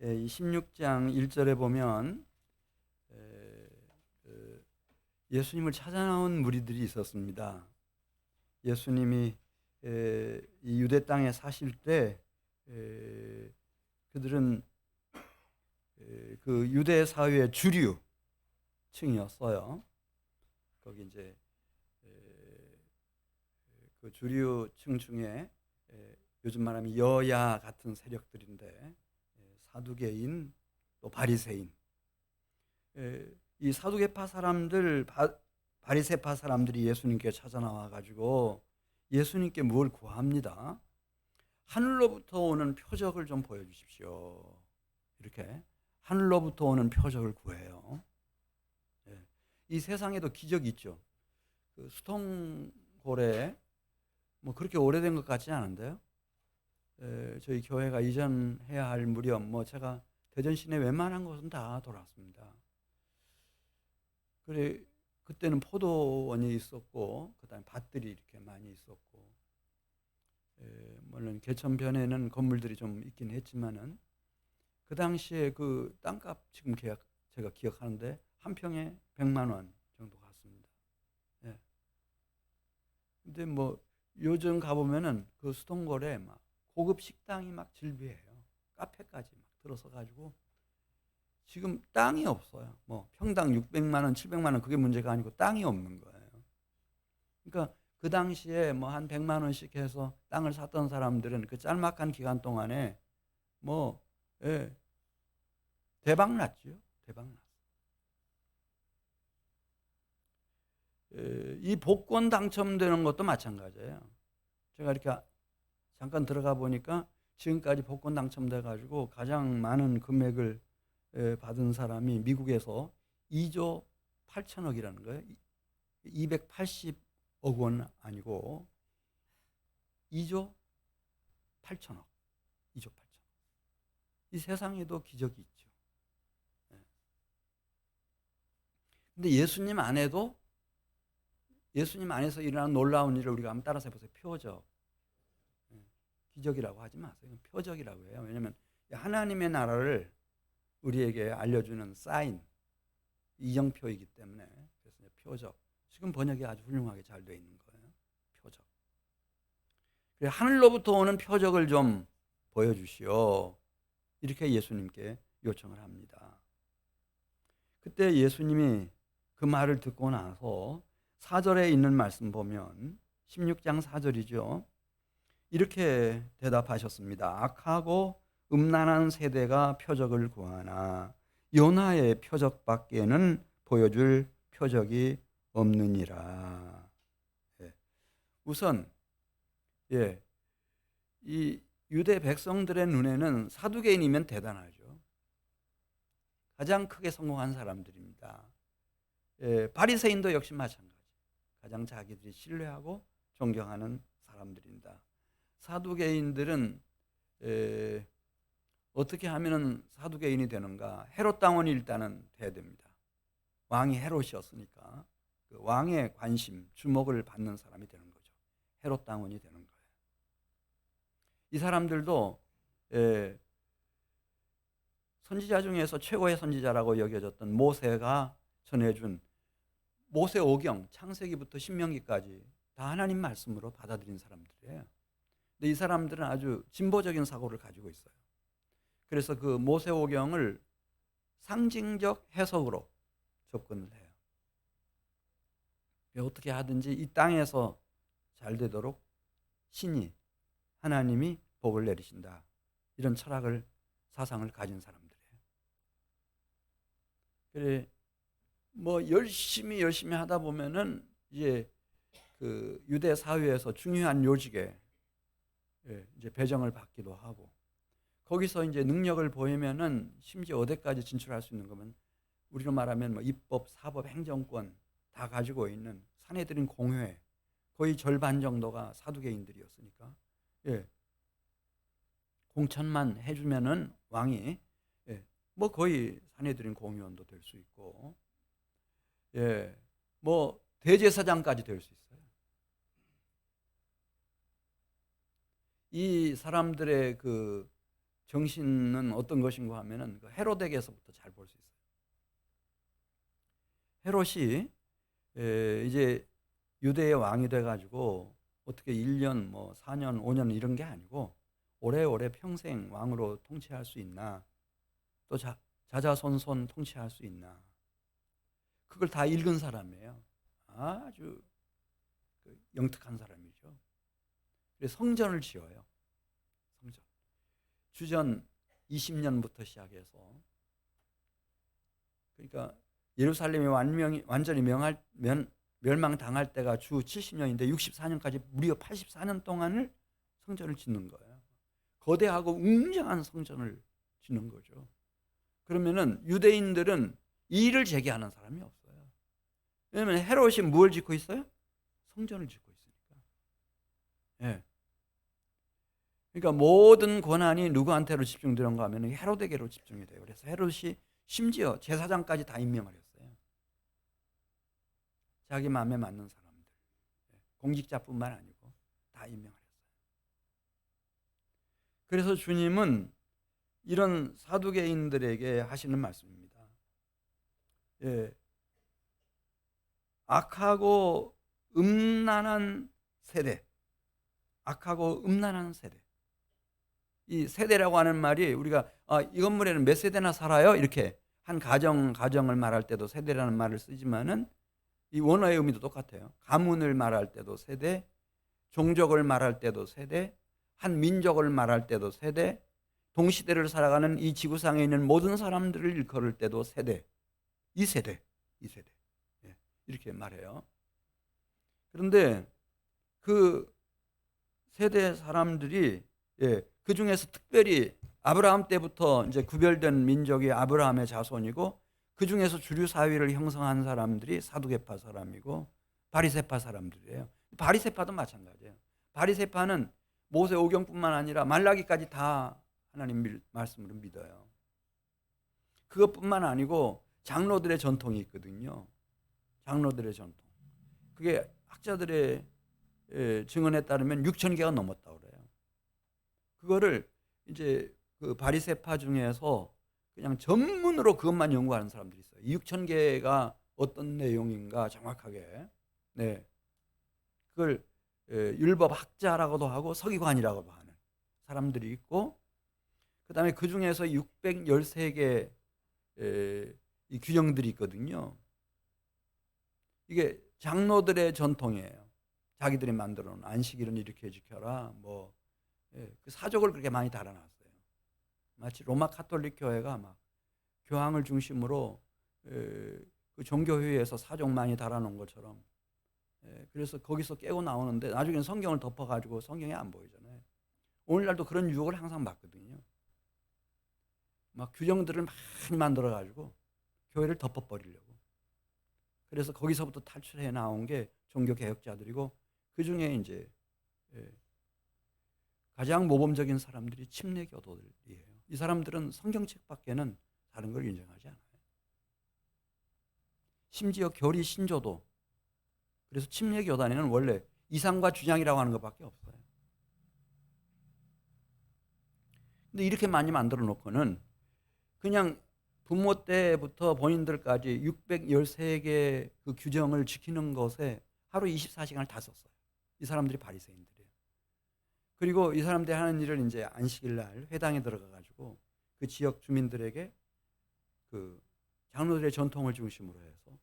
이 16장 1절에 보면 예수님을 찾아 나온 무리들이 있었습니다. 예수님이 이 유대 땅에 사실 때 그들은 그 유대 사회의 주류층이었어요. 거기 이제 그 주류층 중에 요즘 말하면 여야 같은 세력들인데 사두개인 또 바리새인, 이 사두개파 사람들, 바리새파 사람들이 예수님께 찾아 나와 가지고 예수님께 뭘 구합니다. 하늘로부터 오는 표적을 좀 보여주십시오. 이렇게 하늘로부터 오는 표적을 구해요. 이 세상에도 기적이 있죠. 그 수통고래 뭐 그렇게 오래된 것 같지 않은데요. 저희 교회가 이전해야 할 무렵 제가 대전 시내 웬만한 곳은 다 돌았습니다. 그래 그때는 포도원이 있었고 그다음에 밭들이 이렇게 많이 있었고, 물론 개천변에는 건물들이 좀 있긴 했지만은 그 당시에 그 땅값 지금 제가 기억하는데 한 평에 100만 원 정도 갔습니다. 예. 근데 요즘 가보면은 그 수동거래 막 고급 식당이 막 즐비해요. 카페까지 막 들어서 가지고 지금 땅이 없어요. 평당 600만 원, 700만 원 그게 문제가 아니고 땅이 없는 거예요. 그러니까 그 당시에 한 100만 원씩 해서 땅을 샀던 사람들은 그 짤막한 기간 동안에 예, 대박 났죠. 대박 났어요. 이 복권 당첨되는 것도 마찬가지예요. 제가 이렇게 잠깐 들어가 보니까 지금까지 복권 당첨돼 가지고 가장 많은 금액을 받은 사람이 미국에서 2조 8천억이라는 거예요. 280억 원 아니고 2조 8천억. 2조 8천억. 이 세상에도 기적이 있죠. 근데 예수님 안에서 일어나는 놀라운 일을 우리가 한번 따라서 해보세요. 표적. 기적이라고 하지 마세요. 표적이라고 해요. 왜냐하면 하나님의 나라를 우리에게 알려주는 사인, 이정표이기 때문에. 그래서 표적. 지금 번역이 아주 훌륭하게 잘 되어 있는 거예요. 표적. 그래, 하늘로부터 오는 표적을 좀 보여주시오. 이렇게 예수님께 요청을 합니다. 그때 예수님이 그 말을 듣고 나서 4절에 있는 말씀 보면 16장 4절이죠. 이렇게 대답하셨습니다. 악하고 음란한 세대가 표적을 구하나 요나의 표적밖에는 보여줄 표적이 없느니라. 우선 이 유대 백성들의 눈에는 사두개인이면 대단하죠. 가장 크게 성공한 사람들입니다. 바리새인도 역시 마찬가지. 가장 자기들이 신뢰하고 존경하는 사람들입니다. 사두개인들은 어떻게 하면 사두개인이 되는가? 헤롯 당원이 일단은 돼야 됩니다. 왕이 헤롯이었으니까 그 왕의 관심, 주목을 받는 사람이 되는 거죠. 헤롯 당원이 되는 거예요. 이 사람들도 선지자 중에서 최고의 선지자라고 여겨졌던 모세가 전해준 모세오경, 창세기부터 신명기까지 다 하나님 말씀으로 받아들인 사람들이에요. 근데 이 사람들은 아주 진보적인 사고를 가지고 있어요. 그래서 그 모세오경을 상징적 해석으로 접근을 해요. 어떻게 하든지 이 땅에서 잘 되도록 신이, 하나님이 복을 내리신다. 이런 철학을, 사상을 가진 사람들이에요. 그래, 열심히 하다 보면은 이제 그 유대 사회에서 중요한 요직에 이제 배정을 받기도 하고, 거기서 이제 능력을 보이면은 심지어 어디까지 진출할 수 있는 거면 우리로 말하면 입법, 사법, 행정권 다 가지고 있는 사내들인 공회 거의 절반 정도가 사두개인들이었으니까, 공천만 해주면은 왕이 거의 사내들인 공의원도 될 수 있고, 대제사장까지 될 수 있어요. 이 사람들의 그 정신은 어떤 것인가 하면은 그 헤로덱에서부터 잘 볼 수 있어요. 헤롯이 이제 유대의 왕이 돼가지고 어떻게 1년, 뭐 4년, 5년 이런 게 아니고 오래오래 평생 왕으로 통치할 수 있나, 또 자자손손 통치할 수 있나, 그걸 다 읽은 사람이에요. 아주 영특한 사람이죠. 그래서 성전을 지어요. 성전. 주전 20년부터 시작해서, 그러니까 예루살렘이 완전히 멸망당할 때가 주 70년인데 64년까지 무려 84년 동안을 성전을 짓는 거예요. 거대하고 웅장한 성전을 짓는 거죠. 그러면은 유대인들은 이 일을 제기하는 사람이 없어요. 왜냐하면 헤롯이 뭘 짓고 있어요? 성전을 짓고 있으니까. 예. 그러니까 모든 권한이 누구한테로 집중되는가 하면 헤롯에게로 집중이 돼요. 그래서 헤롯이 심지어 제사장까지 다 임명을 했어요. 자기 마음에 맞는 사람들, 공직자뿐만 아니고 다 임명을 했어요. 그래서 주님은 이런 사두개인들에게 하시는 말씀입니다. 악하고 음란한 세대, 악하고 음란한 세대. 이 세대라고 하는 말이 우리가 이 건물에는 몇 세대나 살아요? 이렇게 한 가정을 말할 때도 세대라는 말을 쓰지만은 이 원어의 의미도 똑같아요. 가문을 말할 때도 세대, 종족을 말할 때도 세대, 한 민족을 말할 때도 세대, 동시대를 살아가는 이 지구상에 있는 모든 사람들을 일컬을 때도 세대, 이 세대 이렇게 말해요. 그런데 그 세대 사람들이 그 중에서 특별히 아브라함 때부터 이제 구별된 민족이 아브라함의 자손이고, 그 중에서 주류 사회를 형성한 사람들이 사두개파 사람이고 바리새파 사람들이에요. 바리새파도 마찬가지예요. 바리새파는 모세 오경뿐만 아니라 말라기까지 다 하나님 말씀으로 믿어요. 그것뿐만 아니고 장로들의 전통이 있거든요. 장로들의 전통. 그게 학자들의 증언에 따르면 6,000개가 넘었다고 그래요. 그거를 이제 그 바리새파 중에서 그냥 전문으로 그것만 연구하는 사람들이 있어요. 6,000개가 어떤 내용인가 정확하게. 그걸 율법 학자라고도 하고 서기관이라고도 하는 사람들이 있고, 그 다음에 그 중에서 613개 이 규정들이 있거든요. 이게 장로들의 전통이에요. 자기들이 만들어 놓은 안식일은 이렇게 지켜라. 그 사족을 그렇게 많이 달아놨어요. 마치 로마 카톨릭 교회가 막 교황을 중심으로 그 종교회의에서 사족 많이 달아놓은 것처럼. 그래서 거기서 깨고 나오는데 나중에는 성경을 덮어가지고 성경이 안 보이잖아요. 오늘날도 그런 유혹을 항상 받거든요. 막 규정들을 많이 만들어가지고 교회를 덮어버리려고. 그래서 거기서부터 탈출해 나온 게 종교개혁자들이고, 그 중에 이제 가장 모범적인 사람들이 침례교도들이에요. 이 사람들은 성경책밖에는 다른 걸 인정하지 않아요. 심지어 교리 신조도. 그래서 침례교단에는 원래 이상과 주장이라고 하는 것밖에 없어요. 근데 이렇게 많이 만들어 놓고는 그냥 부모 때부터 본인들까지 613개 그 규정을 지키는 것에 하루 24시간을 다 썼어요. 이 사람들이 바리새인들이에요. 그리고 이 사람들이 하는 일을 이제 안식일 날 회당에 들어가 가지고 그 지역 주민들에게 그 장로들의 전통을 중심으로 해서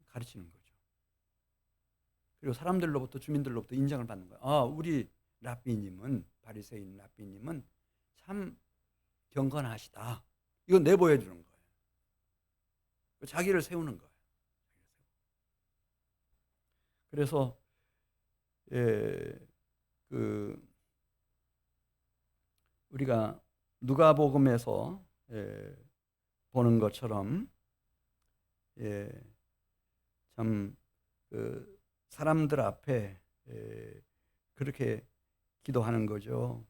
가르치는 거죠. 그리고 사람들로부터, 주민들로부터 인정을 받는 거예요. 우리 랍비님은, 바리새인 랍비님은 참 경건하시다. 이건 내보여 주는 거예요. 자기를 세우는 거예요. 그래서 우리가 누가복음에서 보는 것처럼 참 그 사람들 앞에 그렇게 기도하는 거죠.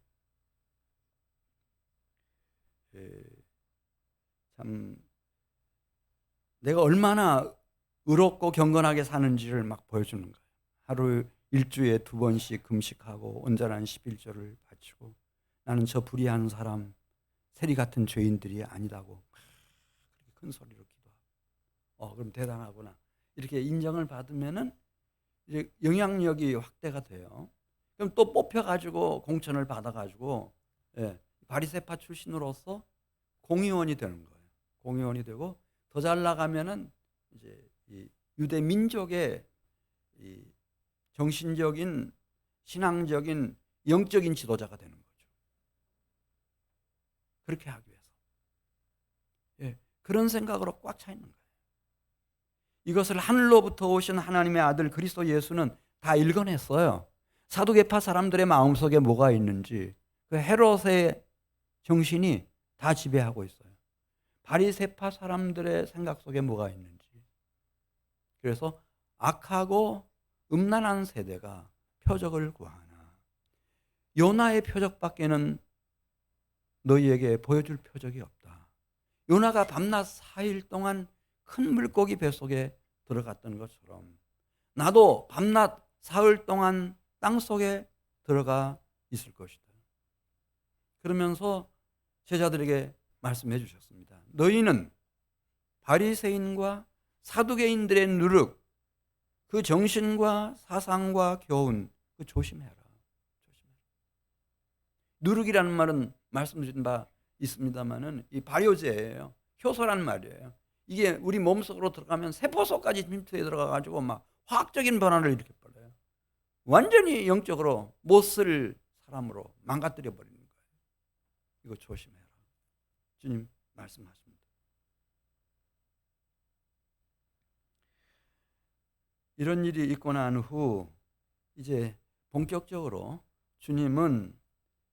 참 내가 얼마나 의롭고 경건하게 사는지를 막 보여주는 거예요. 하루 일주에 2번씩 금식하고 온전한 11조를 바치고, 나는 저 불의한 사람, 세리 같은 죄인들이 아니다고 큰 소리로 기도하고, 그럼 대단하구나 이렇게 인정을 받으면은 이제 영향력이 확대가 돼요. 그럼 또 뽑혀가지고 공천을 받아가지고 바리새파 출신으로서 공의원이 되는 거예요. 공의원이 되고 더 잘 나가면은 이제 이 유대 민족의 이 정신적인, 신앙적인, 영적인 지도자가 되는 거죠. 그렇게 하기 위해서. 그런 생각으로 꽉 차 있는 거예요. 이것을 하늘로부터 오신 하나님의 아들 그리스도 예수는 다 읽어냈어요. 사두개파 사람들의 마음속에 뭐가 있는지 그 헤롯의 정신이 다 지배하고 있어요. 바리새파 사람들의 생각 속에 뭐가 있는지. 그래서 악하고 음란한 세대가 표적을 구하나 요나의 표적밖에는 너희에게 보여줄 표적이 없다. 요나가 밤낮 4일 동안 큰 물고기 뱃속에 들어갔던 것처럼 나도 밤낮 사흘 동안 땅속에 들어가 있을 것이다. 그러면서 제자들에게 말씀해 주셨습니다. 너희는 바리새인과 사두개인들의 누룩, 그 정신과 사상과 교훈, 그 조심해라. 누룩이라는 말은 말씀드린 바 있습니다만은 이 발효제예요. 효소란 말이에요. 이게 우리 몸속으로 들어가면 세포속까지 침투해 들어가가지고 막 화학적인 변화를 일으켜버려요. 완전히 영적으로 못 쓸 사람으로 망가뜨려 버리는 거예요. 이거 조심해라. 주님 말씀하십니다. 이런 일이 있고 난 후 이제 본격적으로 주님은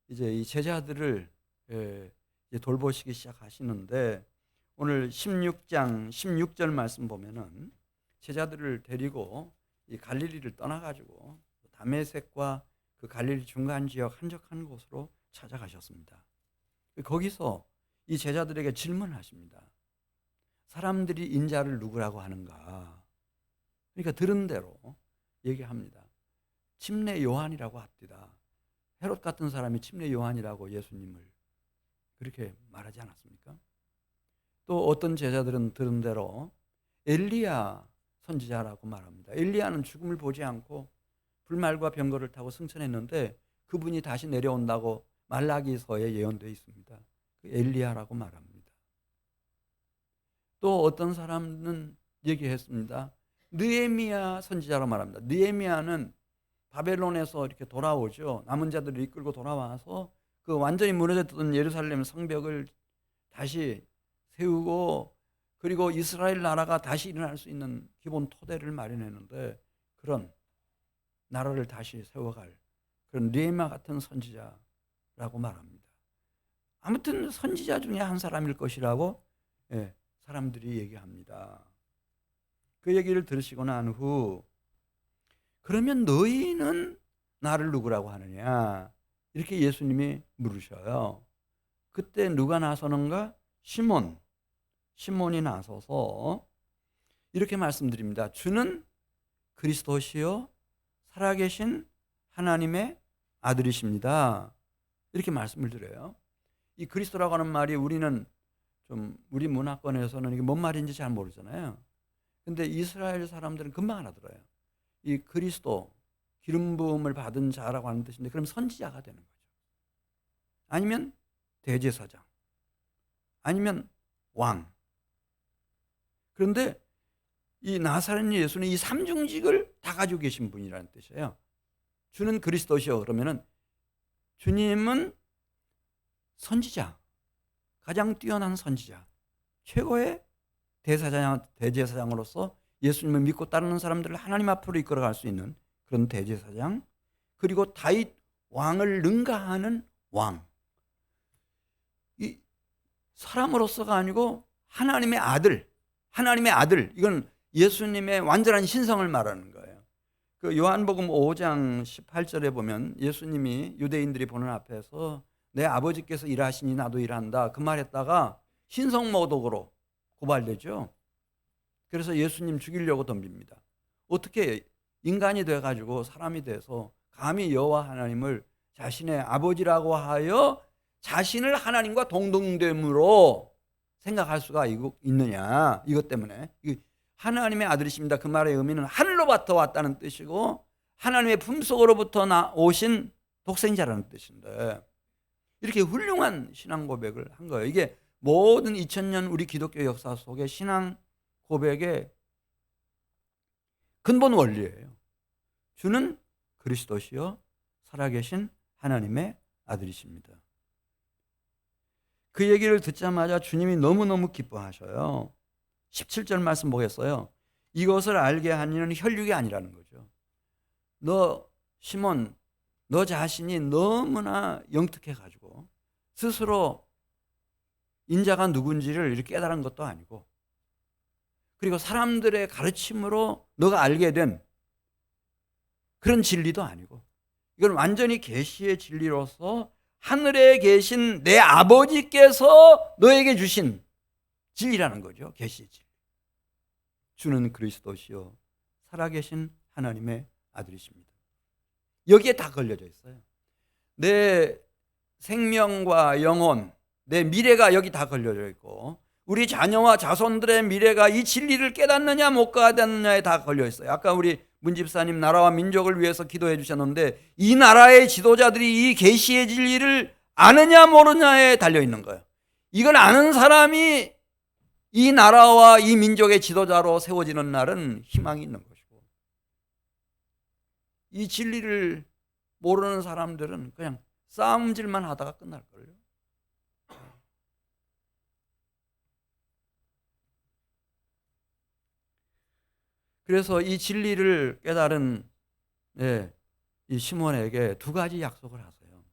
이제 이 제자들을 이제 돌보시기 시작하시는데 오늘 16장 16절 말씀 보면은 제자들을 데리고 이 갈릴리를 떠나가지고 다메섹과 그 갈릴리 중간 지역 한적한 곳으로 찾아가셨습니다. 거기서 이 제자들에게 질문하십니다. 사람들이 인자를 누구라고 하는가? 그러니까 들은 대로 얘기합니다. 침례 요한이라고 합디다. 헤롯 같은 사람이 침례 요한이라고 예수님을 그렇게 말하지 않았습니까? 또 어떤 제자들은 들은 대로 엘리야 선지자라고 말합니다. 엘리야는 죽음을 보지 않고 불말과 병거를 타고 승천했는데 그분이 다시 내려온다고 말라기서에 예언되어 있습니다. 그 엘리야라고 말합니다. 또 어떤 사람은 얘기했습니다. 느헤미야 선지자라고 말합니다. 느헤미야는 바벨론에서 이렇게 돌아오죠. 남은 자들을 이끌고 돌아와서 그 완전히 무너졌던 예루살렘 성벽을 다시 세우고 그리고 이스라엘 나라가 다시 일어날 수 있는 기본 토대를 마련했는데 그런 나라를 다시 세워갈 그런 느헤미야 같은 선지자라고 말합니다. 아무튼 선지자 중에 한 사람일 것이라고 사람들이 얘기합니다. 그 얘기를 들으시고 난 후 그러면 너희는 나를 누구라고 하느냐 이렇게 예수님이 물으셔요. 그때 누가 나서는가? 시몬이 나서서 이렇게 말씀드립니다. 주는 그리스도시요 살아계신 하나님의 아들이십니다. 이렇게 말씀을 드려요. 이 그리스도라고 하는 말이 우리는 좀 우리 문화권에서는 이게 뭔 말인지 잘 모르잖아요. 근데 이스라엘 사람들은 금방 알아들어요. 이 그리스도 기름 부음을 받은 자라고 하는 뜻인데 그럼 선지자가 되는 거죠. 아니면 대제사장, 아니면 왕. 그런데 이 나사렛 예수는 이 삼중직을 다 가지고 계신 분이라는 뜻이에요. 주는 그리스도시요 그러면은 주님은 선지자, 가장 뛰어난 선지자, 최고의 대제사장으로서 예수님을 믿고 따르는 사람들을 하나님 앞으로 이끌어갈 수 있는 그런 대제사장, 그리고 다윗 왕을 능가하는 왕. 이 사람으로서가 아니고 하나님의 아들. 이건 예수님의 완전한 신성을 말하는 거예요. 그 요한복음 5장 18절에 보면 예수님이 유대인들이 보는 앞에서 내 아버지께서 일하시니 나도 일한다 그 말했다가 신성모독으로 고발되죠. 그래서 예수님 죽이려고 덤빕니다. 어떻게 인간이 돼가지고 사람이 돼서 감히 여호와 하나님을 자신의 아버지라고 하여 자신을 하나님과 동등됨으로 생각할 수가 있느냐. 이것 때문에 하나님의 아들이십니다. 그 말의 의미는 하늘로부터 왔다는 뜻이고 하나님의 품속으로부터 오신 독생자라는 뜻인데, 이렇게 훌륭한 신앙 고백을 한 거예요. 이게 모든 2000년 우리 기독교 역사 속의 신앙 고백의 근본 원리예요. 주는 그리스도시요 살아계신 하나님의 아들이십니다. 그 얘기를 듣자마자 주님이 너무너무 기뻐하셔요. 17절 말씀 보겠어요. 이것을 알게 한 이는 혈육이 아니라는 거죠. 너 시몬, 너 자신이 너무나 영특해가지고 스스로 인자가 누군지를 이렇게 깨달은 것도 아니고, 그리고 사람들의 가르침으로 너가 알게 된 그런 진리도 아니고, 이건 완전히 계시의 진리로서 하늘에 계신 내 아버지께서 너에게 주신 진리라는 거죠. 계시의 진리. 주는 그리스도시요 살아계신 하나님의 아들이십니다. 여기에 다 걸려져 있어요. 내 생명과 영혼, 내 미래가 여기 다 걸려져 있고, 우리 자녀와 자손들의 미래가 이 진리를 깨닫느냐 못 깨닫느냐에 다 걸려 있어요. 아까 우리 문 집사님 나라와 민족을 위해서 기도해 주셨는데, 이 나라의 지도자들이 이 계시의 진리를 아느냐 모르냐에 달려 있는 거예요. 이걸 아는 사람이 이 나라와 이 민족의 지도자로 세워지는 날은 희망이 있는 것이고, 이 진리를 모르는 사람들은 그냥 싸움질만 하다가 끝날걸요. 그래서 이 진리를 깨달은 이 시몬에게 두 가지 약속을 하세요.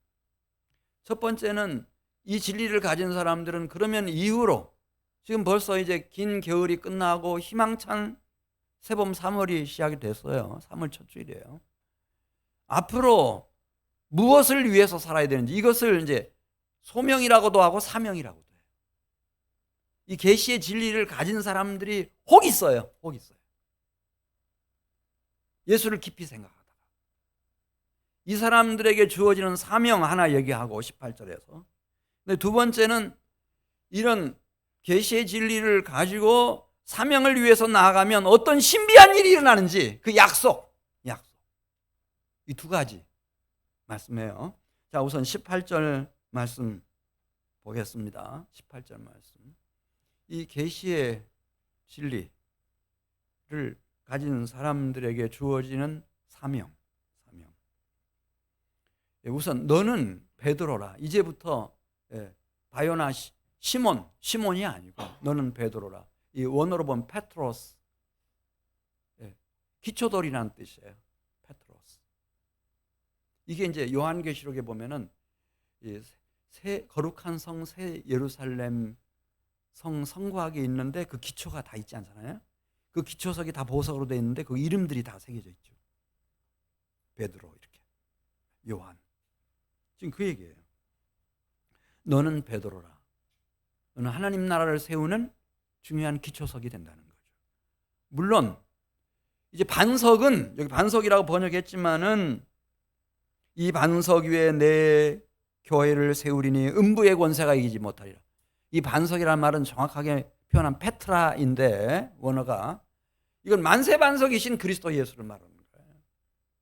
첫 번째는 이 진리를 가진 사람들은 그러면 이후로, 지금 벌써 이제 긴 겨울이 끝나고 희망찬 새봄 3월이 시작이 됐어요. 3월 첫 주일이에요. 앞으로 무엇을 위해서 살아야 되는지, 이것을 이제 소명이라고도 하고 사명이라고도 해요. 이 계시의 진리를 가진 사람들이 혹 있어요. 혹 있어요. 예수를 깊이 생각하다가 이 사람들에게 주어지는 사명 하나 얘기하고 18절에서, 근데 두 번째는 이런 계시의 진리를 가지고 사명을 위해서 나아가면 어떤 신비한 일이 일어나는지 그 약속 이 두 가지 말씀해요. 자, 우선 18절 말씀 보겠습니다. 18절 말씀. 이 계시의 진리를 가진 사람들에게 주어지는 사명. 우선 너는 베드로라. 이제부터 바요나 시몬이 아니고 너는 베드로라. 이 원어로 보면 페트로스, 기초돌이라는 뜻이에요. 페트로스. 이게 이제 요한계시록에 보면은 새 거룩한 성 새 예루살렘 성곽에 있는데 그 기초가 다 있지 않잖아요. 그 기초석이 다 보석으로 되어 있는데 그 이름들이 다 새겨져 있죠. 베드로, 이렇게 요한. 지금 그 얘기예요. 너는 베드로라. 너는 하나님 나라를 세우는 중요한 기초석이 된다는 거죠. 물론 이제 반석은, 여기 반석이라고 번역했지만은, 이 반석 위에 내 교회를 세우리니 음부의 권세가 이기지 못하리라. 이 반석이라는 말은 정확하게 표현한 페트라인데, 원어가 이건 만세 반석이신 그리스도 예수를 말하는 거예요.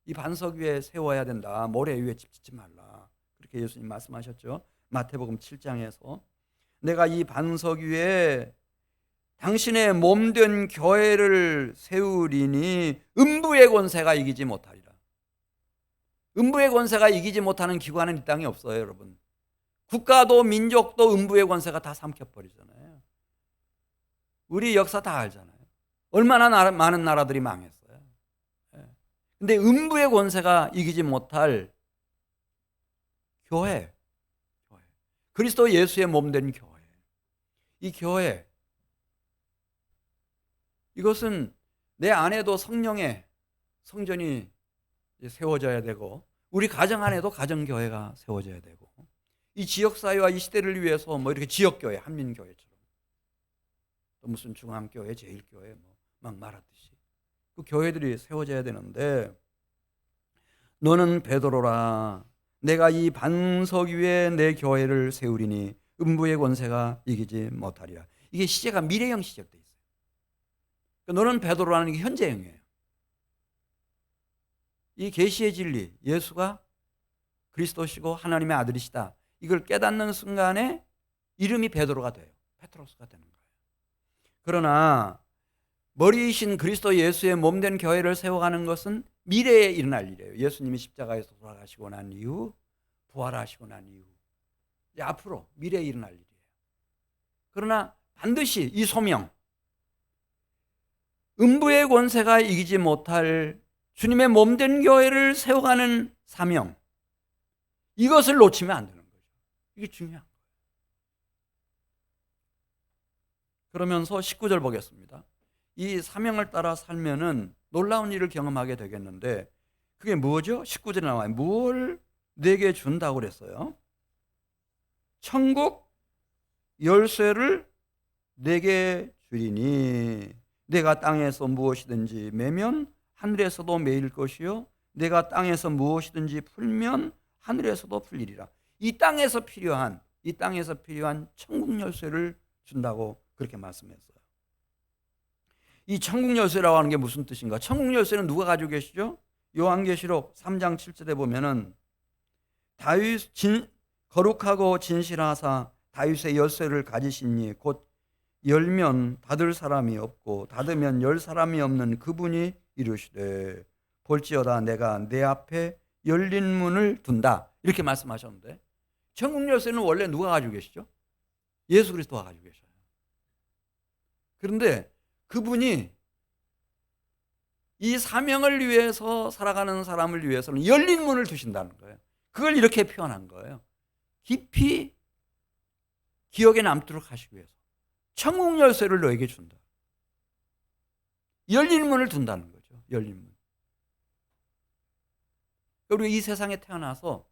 이 반석 위에 세워야 된다. 모래 위에 집 짓지 말라. 그렇게 예수님 말씀하셨죠. 마태복음 7장에서 내가 이 반석 위에 당신의 몸된 교회를 세우리니 음부의 권세가 이기지 못하리라. 음부의 권세가 이기지 못하는 기관은 이 땅에 없어요, 여러분. 국가도 민족도 음부의 권세가 다 삼켜버리잖아요. 우리 역사 다 알잖아요. 얼마나 많은 나라들이 망했어요. 근데 음부의 권세가 이기지 못할 교회, 그리스도 예수의 몸된 교회, 이 교회, 이것은 내 안에도 성령의 성전이 세워져야 되고, 우리 가정 안에도 가정교회가 세워져야 되고, 이 지역사회와 이 시대를 위해서 뭐 이렇게 지역교회, 한민교회처럼, 또 무슨 중앙교회, 제일교회 막 말하듯이 그 교회들이 세워져야 되는데, 너는 베드로라. 내가 이 반석 위에 내 교회를 세우리니 음부의 권세가 이기지 못하리라. 이게 시제가 미래형 시제로 되어 있어요. 너는 베드로라는 게 현재형이에요. 이 계시의 진리, 예수가 그리스도시고 하나님의 아들이시다, 이걸 깨닫는 순간에 이름이 베드로가 돼요. 페트로스가 되는 거예요. 그러나 머리이신 그리스도 예수의 몸된 교회를 세워가는 것은 미래에 일어날 일이에요. 예수님이 십자가에서 돌아가시고 난 이후, 부활하시고 난 이후, 이제 앞으로 미래에 일어날 일이에요. 그러나 반드시 이 소명, 음부의 권세가 이기지 못할 주님의 몸된 교회를 세워가는 사명, 이것을 놓치면 안 되는 거죠. 이게 중요한 거예요. 그러면서 19절 보겠습니다. 이 사명을 따라 살면은 놀라운 일을 경험하게 되겠는데, 그게 뭐죠? 19절에 나와요. 뭘 내게 준다고 그랬어요? 천국 열쇠를 내게 주리니 내가 땅에서 무엇이든지 매면 하늘에서도 매일 것이요 내가 땅에서 무엇이든지 풀면 하늘에서도 풀리리라. 이 땅에서 필요한 천국 열쇠를 준다고 그렇게 말씀했어요. 이 천국 열쇠라고 하는 게 무슨 뜻인가? 천국 열쇠는 누가 가지고 계시죠? 요한계시록 3장 7절에 보면은 다윗 거룩하고 진실하사 다윗의 열쇠를 가지시니 곧 열면 닫을 사람이 없고 닫으면 열 사람이 없는 그분이 이르시되 볼지어다 내가 내 앞에 열린 문을 둔다, 이렇게 말씀하셨는데, 천국 열쇠는 원래 누가 가지고 계시죠? 예수 그리스도가 가지고 계셔요. 그런데 그분이 이 사명을 위해서 살아가는 사람을 위해서는 열린 문을 두신다는 거예요. 그걸 이렇게 표현한 거예요. 깊이 기억에 남도록 하시기 위해서 천국 열쇠를 너에게 준다. 열린 문을 둔다는 거죠. 열린 문. 우리가 이 세상에 태어나서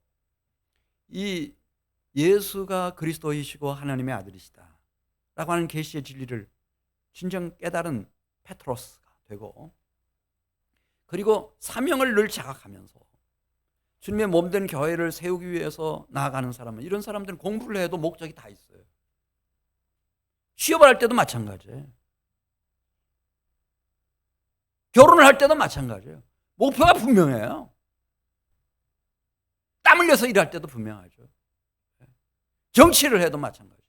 이 예수가 그리스도이시고 하나님의 아들이시다 라고 하는 계시의 진리를 진정 깨달은 페트로스가 되고, 그리고 사명을 늘 자각하면서 주님의 몸된 교회를 세우기 위해서 나아가는 사람은, 이런 사람들은 공부를 해도 목적이 다 있어요. 취업을 할 때도 마찬가지예요. 결혼을 할 때도 마찬가지예요. 목표가 분명해요. 땀 흘려서 일할 때도 분명하죠. 정치를 해도 마찬가지,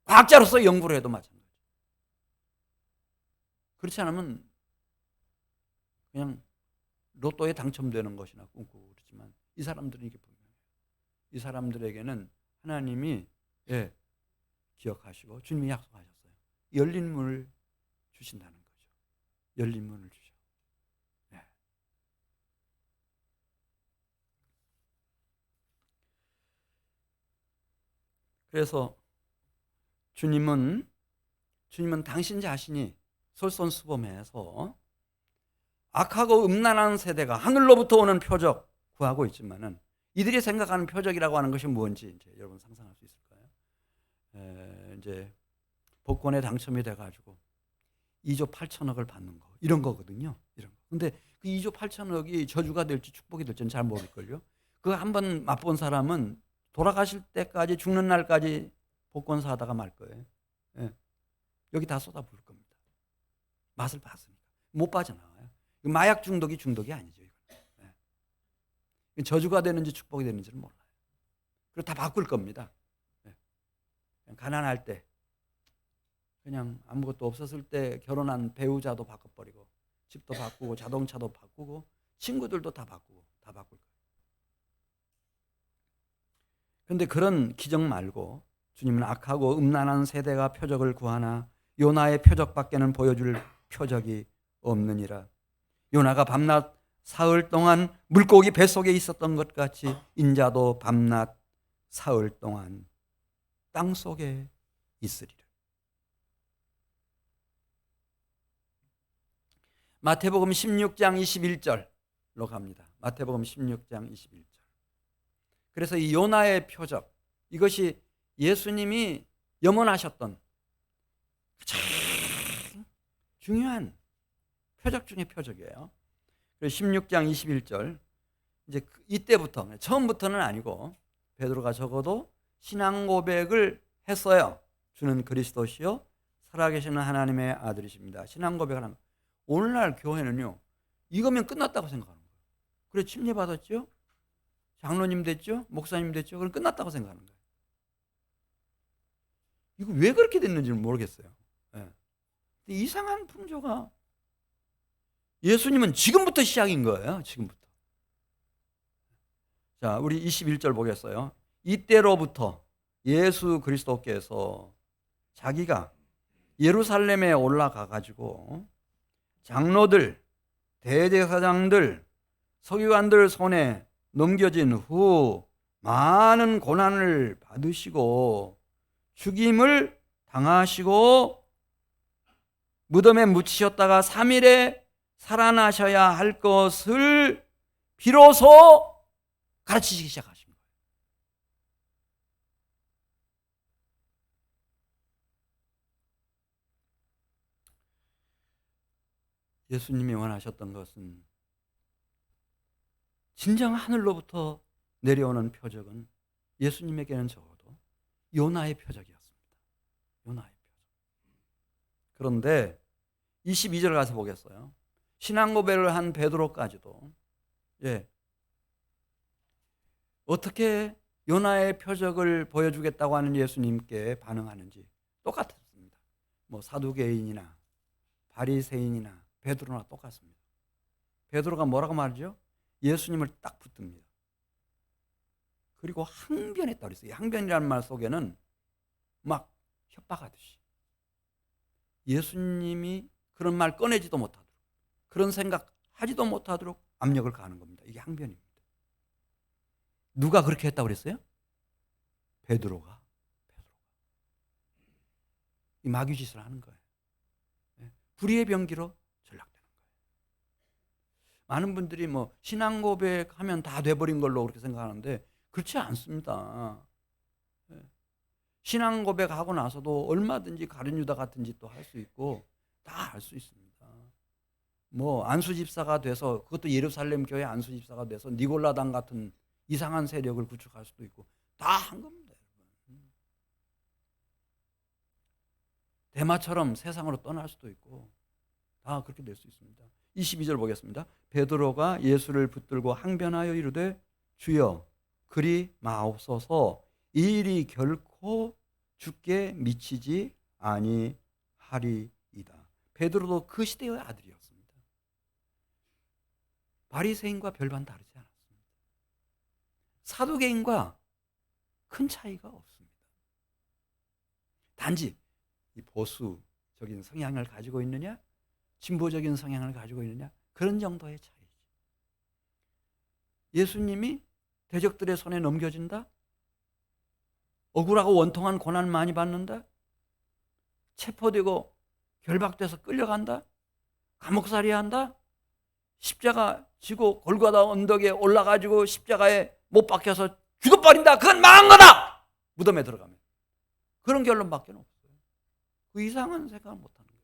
과학자로서 연구를 해도 마찬가지. 그렇지 않으면 그냥 로또에 당첨되는 것이나 꿈꾸고 그렇지만, 이 사람들은 이게 분명해요. 이 사람들에게는 하나님이 기억하시고 주님이 약속하셨어요. 열린 문을 주신다는 거죠. 열린 문을 주셔. 네. 그래서 주님은 당신 자신이 솔선수범해서 악하고 음란한 세대가 하늘로부터 오는 표적 구하고 있지만은, 이들이 생각하는 표적이라고 하는 것이 뭔지 이제 여러분 상상할 수 있을까요? 이제 복권에 당첨이 돼가지고 2조 8천억을 받는 거, 이런 거거든요. 이런 거. 근데 그 2조 8천억이 저주가 될지 축복이 될지는 잘 모를걸요. 그거 한번 맛본 사람은 돌아가실 때까지, 죽는 날까지 복권 사다가 말 거예요. 여기 다 쏟아부을 겁니다. 맛을 봤으니까. 못 빠져나와요. 마약 중독이 아니죠. 저주가 되는지 축복이 되는지는 몰라요. 그리고 다 바꿀 겁니다. 가난할 때, 그냥 아무것도 없었을 때 결혼한 배우자도 바꿔버리고, 집도 바꾸고, 자동차도 바꾸고, 친구들도 다 바꾸고, 다 바꿀 거예요. 그런데 그런 기적 말고 주님은 악하고 음란한 세대가 표적을 구하나 요나의 표적밖에는 보여줄 표적이 없느니라. 요나가 밤낮 사흘 동안 물고기 뱃속에 있었던 것 같이 인자도 밤낮 사흘 동안 땅속에 있으리라. 마태복음 16장 21절로 갑니다. 마태복음 16장 21절. 그래서 이 요나의 표적, 이것이 예수님이 염원하셨던 가장 중요한 표적 중의 표적이에요. 16장 21절, 이제 이때부터, 처음부터는 아니고 베드로가 적어도 신앙 고백을 했어요. 주는 그리스도시요 살아계시는 하나님의 아들이십니다. 신앙 고백을 한 거예요. 오늘날 교회는요, 이거면 끝났다고 생각하는 거예요. 그래, 침례 받았죠? 장로님 됐죠? 목사님 됐죠? 그럼 끝났다고 생각하는 거예요. 이거 왜 그렇게 됐는지는 모르겠어요. 네. 이상한 풍조가, 예수님은 지금부터 시작인 거예요. 지금부터. 자, 우리 21절 보겠어요. 이때로부터 예수 그리스도께서 자기가 예루살렘에 올라가 가지고 장로들, 대제사장들, 서기관들 손에 넘겨진 후 많은 고난을 받으시고 죽임을 당하시고 무덤에 묻히셨다가 3일에 살아나셔야 할 것을 비로소 가르치시기 시작하신 거예요. 예수님이 원하셨던 것은 진정 하늘로부터 내려오는 표적은 예수님에게는 적어도 요나의 표적이었습니다. 요나의 표적. 그런데 22절 가서 보겠어요. 신앙 고백을 한 베드로까지도 어떻게 요나의 표적을 보여주겠다고 하는 예수님께 반응하는지 똑같았습니다. 뭐 사두개인이나 바리새인이나 베드로나 똑같습니다. 베드로가 뭐라고 말하죠? 예수님을 딱 붙듭니다. 그리고 항변했다 그랬어요. 항변이라는 말 속에는 막 협박하듯이 예수님이 그런 말 꺼내지도 못하도록, 그런 생각 하지도 못하도록 압력을 가하는 겁니다. 이게 항변입니다. 누가 그렇게 했다고 그랬어요? 베드로가. 이 마귀짓을 하는 거예요. 불의의 병기로 전락되는 거예요. 많은 분들이 뭐 신앙 고백하면 다 돼버린 걸로 그렇게 생각하는데 그렇지 않습니다. 신앙 고백하고 나서도 얼마든지 가룟 유다 같은 짓도 할 수 있고 다 할 수 있습니다. 뭐 안수 집사가 돼서, 그것도 예루살렘 교회 안수 집사가 돼서 니골라당 같은 이상한 세력을 구축할 수도 있고 다 한 겁니다. 대마처럼 세상으로 떠날 수도 있고 다 그렇게 될 수 있습니다. 22절 보겠습니다. 베드로가 예수를 붙들고 항변하여 이르되 주여 그리 마옵소서, 이 일이 결코 주께 미치지 아니하리이다. 베드로도 그 시대의 아들이었습니다. 바리새인과 별반 다르지 않았습니다. 사두개인과 큰 차이가 없습니다. 단지 이 보수적인 성향을 가지고 있느냐, 진보적인 성향을 가지고 있느냐, 그런 정도의 차이지. 예수님이 대적들의 손에 넘겨진다? 억울하고 원통한 고난을 많이 받는다? 체포되고 결박돼서 끌려간다? 감옥살이 한다? 십자가 지고 골고다 언덕에 올라가지고 십자가에 못 박혀서 죽어버린다? 그건 망한 거다! 무덤에 들어가면. 그런 결론밖에 없어요. 그 이상은 생각을 못하는 거죠.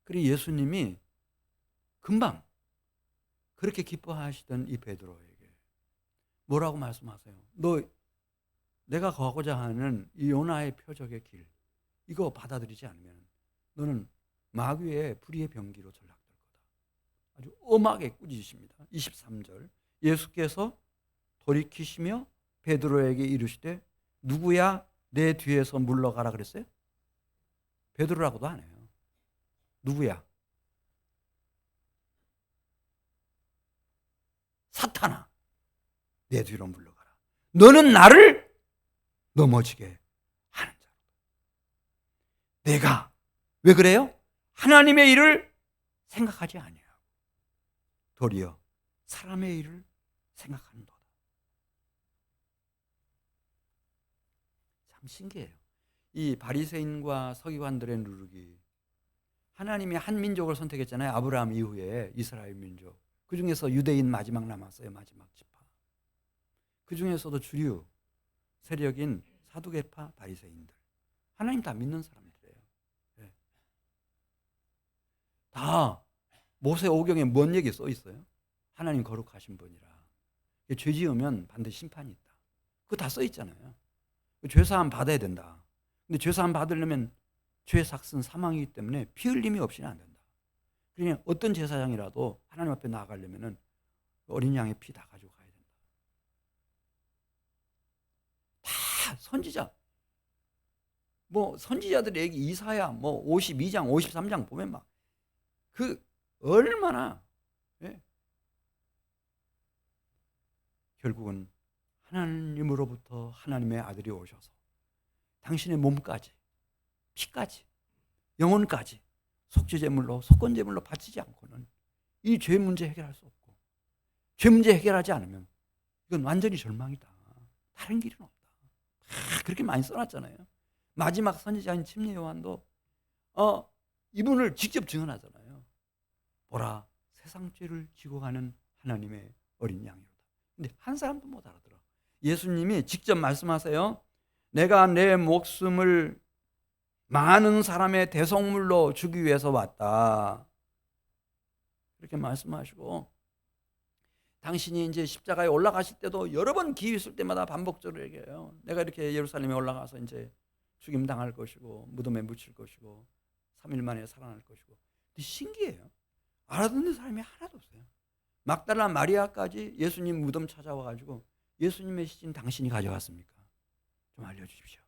그리고 예수님이 금방 그렇게 기뻐하시던 이 베드로에게 뭐라고 말씀하세요? 너 내가 가고자 하는 이 요나의 표적의 길, 이거 받아들이지 않으면 너는 마귀의 불의의 병기로 전락될 거다. 아주 엄하게 꾸짖으십니다. 23절 예수께서 돌이키시며 베드로에게 이르시되 누구야 내 뒤에서 물러가라 그랬어요? 베드로라고도 안 해요. 누구야? 사탄아, 내 뒤로 물러가라. 너는 나를 넘어지게 하는 자로. 내가 왜 그래요? 하나님의 일을 생각하지 아니하고 도리어 사람의 일을 생각하는도다. 참 신기해요. 이 바리새인과 서기관들의 누룩이, 하나님이 한 민족을 선택했잖아요. 아브라함 이후에 이스라엘 민족. 그 중에서 유대인 마지막 남았어요. 마지막 지파. 그 중에서도 주류 세력인 사두개파 바리새인들. 하나님 다 믿는 사람들이에요. 다 모세오경에 뭔 얘기 써 있어요? 하나님 거룩하신 분이라. 죄 지으면 반드시 심판이 있다. 그거 다 써 있잖아요. 죄사함 받아야 된다. 근데 죄사함 받으려면 죄 삭은 사망이기 때문에 피 흘림이 없이는 안 된다. 그러니 어떤 제사장이라도 하나님 앞에 나아가려면 어린 양의 피 다 가지고 가야 된다. 다 선지자. 뭐 선지자들의 얘기 이사야 뭐 52장 53장 보면 막 그 얼마나 결국은 하나님으로부터 하나님의 아들이 오셔서 당신의 몸까지 피까지 영혼까지 속죄제물로 속건제물로 바치지 않고는 이 죄 문제 해결할 수 없고, 죄 문제 해결하지 않으면 이건 완전히 절망이다. 다른 길은 없다. 그렇게 많이 써놨잖아요. 마지막 선지자인 침례 요한도 이분을 직접 증언하잖아요. 보라, 세상 죄를 지고 가는 하나님의 어린 양이로다. 근데 한 사람도 못 알아들어. 예수님이 직접 말씀하세요. 내가 내 목숨을 많은 사람의 대속물로 주기 위해서 왔다. 그렇게 말씀하시고, 당신이 이제 십자가에 올라가실 때도 여러 번 기회 있을 때마다 반복적으로 얘기해요. 내가 이렇게 예루살렘에 올라가서 이제 죽임 당할 것이고 무덤에 묻힐 것이고 3일 만에 살아날 것이고. 근데 신기해요. 알아듣는 사람이 하나도 없어요. 막달라 마리아까지 예수님 무덤 찾아와가지고 예수님의 시신 당신이 가져갔습니까? 좀 알려주십시오.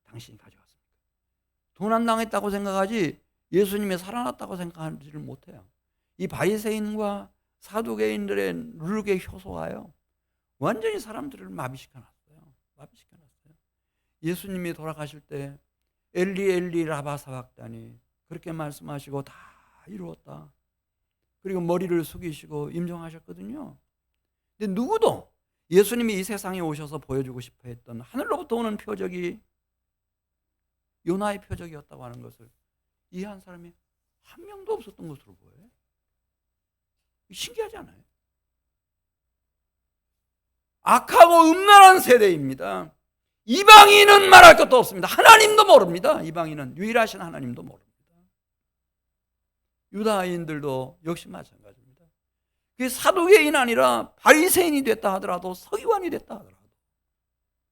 당신이 가져갔습니까? 도난당했다고 생각하지 예수님이 살아났다고 생각하지를 못해요. 이 바리새인과 사두개인들의 누룩의 효소가요, 완전히 사람들을 마비시켜놨어요. 예수님이 돌아가실 때 엘리 엘리 라바 사박다니 그렇게 말씀하시고 다 이루었다. 그리고 머리를 숙이시고 임종하셨거든요. 근데 누구도 예수님이 이 세상에 오셔서 보여주고 싶어 했던 하늘로부터 오는 표적이 요나의 표적이었다고 하는 것을 이해한 사람이 한 명도 없었던 것으로 보여요. 신기하지 않아요? 악하고 음란한 세대입니다. 이방인은 말할 것도 없습니다. 하나님도 모릅니다. 이방인은 유일하신 하나님도 모릅니다. 유다인들도 역시 마찬가지입니다. 그게 사두개인 아니라 바리새인이 됐다 하더라도 서기관이 됐다 하더라도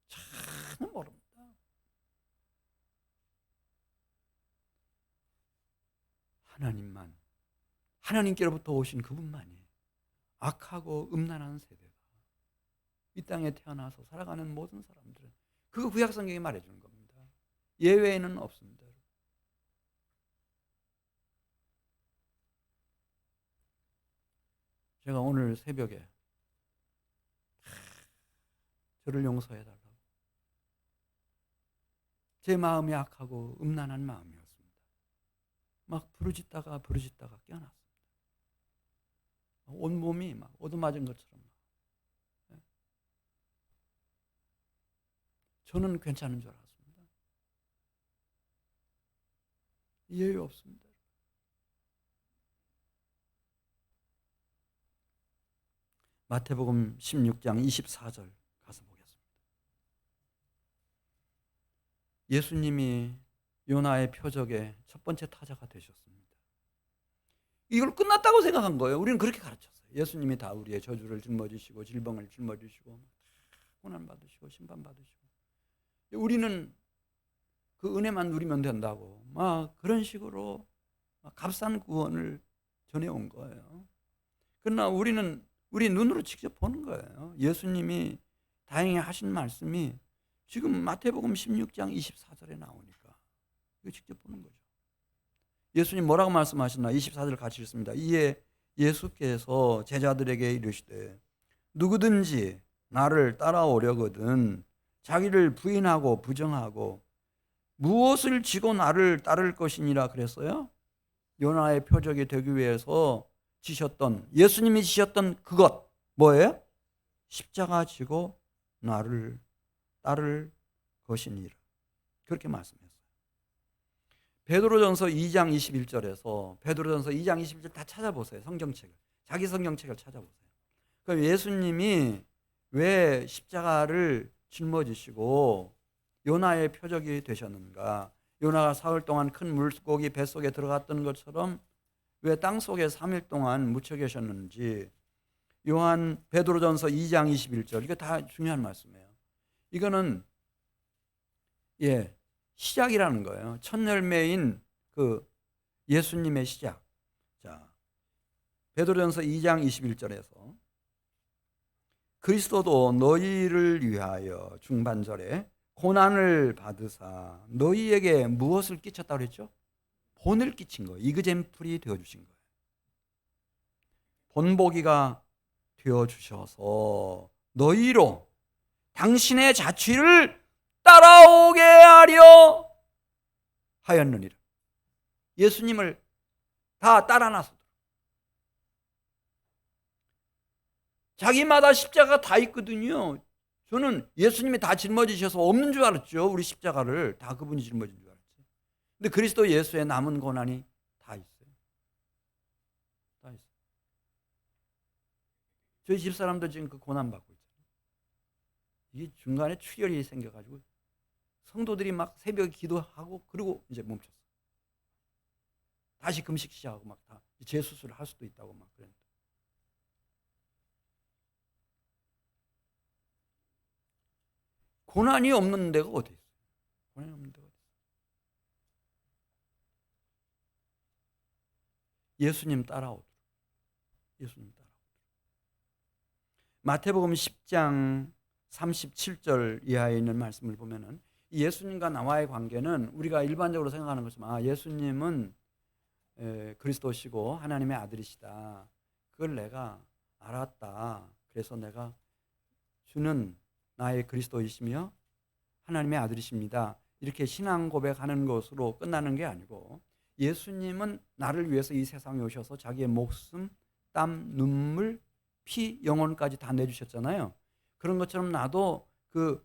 참 모릅니다. 하나님만, 하나님께로부터 오신 그분만이 악하고 음란한 세대다. 이 땅에 태어나서 살아가는 모든 사람들은 그거 구약 성경이 말해주는 겁니다. 예외는 없습니다. 제가 오늘 새벽에 저를 용서해달라고, 제 마음이 악하고 음란한 마음이었습니다. 막 부르짖다가 깨어났습니다. 온몸이 막 얻어맞은 것처럼. 저는 괜찮은 줄 알았습니다. 예외 없습니다. 마태복음 16장 24절 가서 보겠습니다. 예수님이 요나의 표적의 첫 번째 타자가 되셨습니다. 이걸 끝났다고 생각한 거예요. 우리는 그렇게 가르쳤어요. 예수님이 다 우리의 저주를 짊어지시고 질병을 짊어지시고 고난받으시고 심판받으시고, 우리는 그 은혜만 누리면 된다고 막 그런 식으로 값싼 구원을 전해온 거예요. 그러나 우리는 우리 눈으로 직접 보는 거예요. 예수님이 다행히 하신 말씀이 지금 마태복음 16장 24절에 나오니까 이거 직접 보는 거죠. 예수님 뭐라고 말씀하셨나? 24절 같이 읽습니다. 이에 예수께서 제자들에게 이르시되 누구든지 나를 따라오려거든 자기를 부인하고 부정하고 무엇을 지고 나를 따를 것이니라 그랬어요? 요나의 표적이 되기 위해서 지셨던, 예수님이 지셨던 그것 뭐예요? 십자가 지고 나를 따를 것이니라. 그렇게 말씀했어요. 베드로전서 2장 21절에서 베드로전서 2장 21절 다 찾아보세요. 성경책을. 자기 성경책을 찾아보세요. 그럼 예수님이 왜 십자가를 짊어지시고 요나의 표적이 되셨는가? 요나가 사흘 동안 큰 물고기 뱃속에 들어갔던 것처럼 왜 땅속에 3일 동안 묻혀 계셨는지, 요한 베드로전서 2장 21절, 이거 다 중요한 말씀이에요. 이거는 시작이라는 거예요. 첫 열매인 그 예수님의 시작. 자, 베드로전서 2장 21절에서 그리스도도 너희를 위하여 중반절에 고난을 받으사 너희에게 무엇을 끼쳤다고 그랬죠? 본을 끼친 거예요. 이그젠플이 되어주신 거예요. 본보기가 되어주셔서 너희로 당신의 자취를 따라오게 하려 하였느니라. 예수님을 다 따라 나서도록. 자기마다 십자가 다 있거든요. 저는 예수님이 다 짊어지셔서 없는 줄 알았죠. 우리 십자가를 다 그분이 짊어진 줄 알았지. 근데 그리스도 예수의 남은 고난이 다 있어요. 다 있어요. 저희 집사람도 지금 그 고난 받고 있잖아요. 이게 중간에 출혈이 생겨가지고 성도들이 막 새벽에 기도하고 그리고 이제 멈췄어. 다시 금식 시작하고 막 다 재수술을 할 수도 있다고 막 그랬는데. 고난이 없는 데가 어디 있어요? 고난이 없는 데가 어디 있어요? 예수님 따라오도록. 예수님 따라오도록. 마태복음 10장 37절 이하에 있는 말씀을 보면은 예수님과 나와의 관계는 우리가 일반적으로 생각하는 것처럼 예수님은 그리스도시고 하나님의 아들이시다. 그걸 내가 알았다. 그래서 내가 주는 나의 그리스도이시며 하나님의 아들이십니다. 이렇게 신앙 고백하는 것으로 끝나는 게 아니고 예수님은 나를 위해서 이 세상에 오셔서 자기의 목숨, 땀, 눈물, 피, 영혼까지 다 내주셨잖아요. 그런 것처럼 나도 그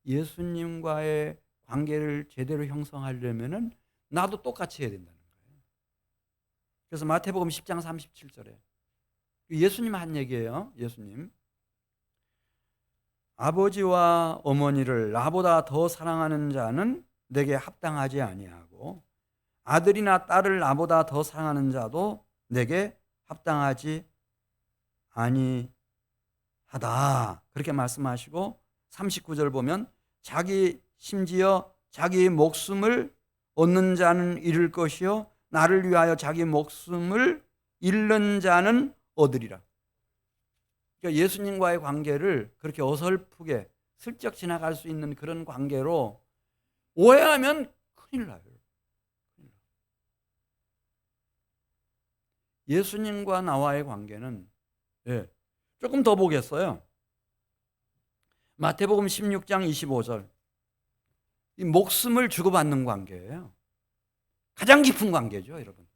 예수님과의 관계를 제대로 형성하려면은 나도 똑같이 해야 된다는 거예요. 그래서 마태복음 10장 37절에 예수님 한 얘기예요. 예수님. 아버지와 어머니를 나보다 더 사랑하는 자는 내게 합당하지 아니하고 아들이나 딸을 나보다 더 사랑하는 자도 내게 합당하지 아니하다. 그렇게 말씀하시고 39절 보면 심지어 자기 목숨을 얻는 자는 잃을 것이요 나를 위하여 자기 목숨을 잃는 자는 얻으리라. 그러니까 예수님과의 관계를 그렇게 어설프게 슬쩍 지나갈 수 있는 그런 관계로 오해하면 큰일 나요. 예수님과 나와의 관계는 조금 더 보겠어요. 마태복음 16장 25절. 이 목숨을 주고받는 관계예요. 가장 깊은 관계죠, 여러분.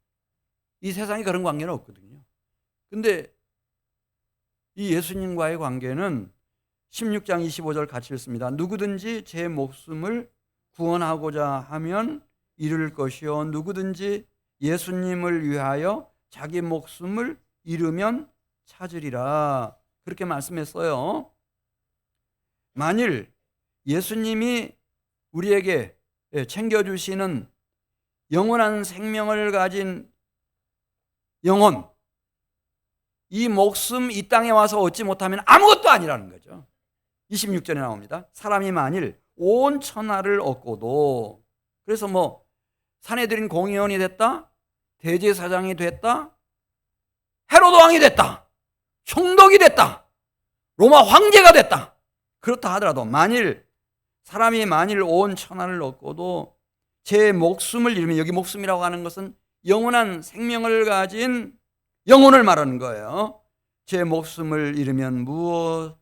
이 세상에 그런 관계는 없거든요. 근데 이 예수님과의 관계는 16장 25절 같이 읽습니다. 누구든지 제 목숨을 구원하고자 하면 잃을 것이요 누구든지 예수님을 위하여 자기 목숨을 잃으면 찾으리라. 그렇게 말씀했어요. 만일 예수님이 우리에게 챙겨주시는 영원한 생명을 가진 영혼, 이 목숨 이 땅에 와서 얻지 못하면 아무것도 아니라는 거죠. 26절에 나옵니다. 사람이 만일 온 천하를 얻고도, 그래서 뭐 사내들인 공의원이 됐다, 대제사장이 됐다, 헤로드 왕이 됐다, 총독이 됐다, 로마 황제가 됐다, 그렇다 하더라도 사람이 만일 온 천하를 얻고도 제 목숨을 잃으면, 여기 목숨이라고 하는 것은 영원한 생명을 가진 영혼을 말하는 거예요. 제 목숨을 잃으면 무엇이